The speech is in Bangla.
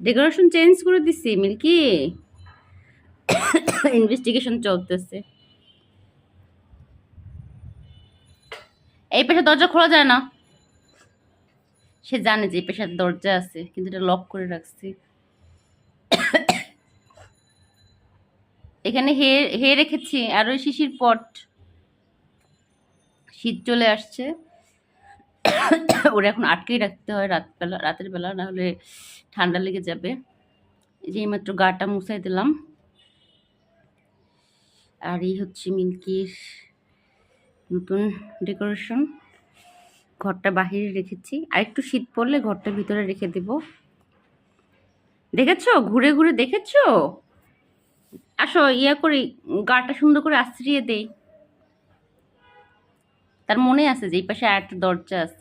ডেকোরেশন চেঞ্জ করে দিছি মিল্কি। ইনভেস্টিগেশন চলতেছে। এই পেশা দরজা খোলা যায় না। সে জানে যে এই পেশার দরজা আছে, কিন্তু এটা লক করে রাখছি। এখানে হে হে রেখেছি আর ওই শিশির পট। শীত চলে আসছে, ওরা এখন আটকেই রাখতে হয় রাতের বেলা, না হলে ঠান্ডা লেগে যাবে। এই যে এইমাত্র গাটা মুছাই দিলাম। আর এই হচ্ছে মিল্কির নতুন ডেকোরেশন। ঘরটা বাহিরে রেখেছি, আর একটু শীত পড়লে ঘরটা ভিতরে রেখে দেব। দেখেছো, ঘুরে ঘুরে দেখেছো? আসো ইয়া করি, গাটা সুন্দর করে আশ্রিয়ে দেই। তার মনে আছে যে এই পাশে আর একটা দরজা আছে।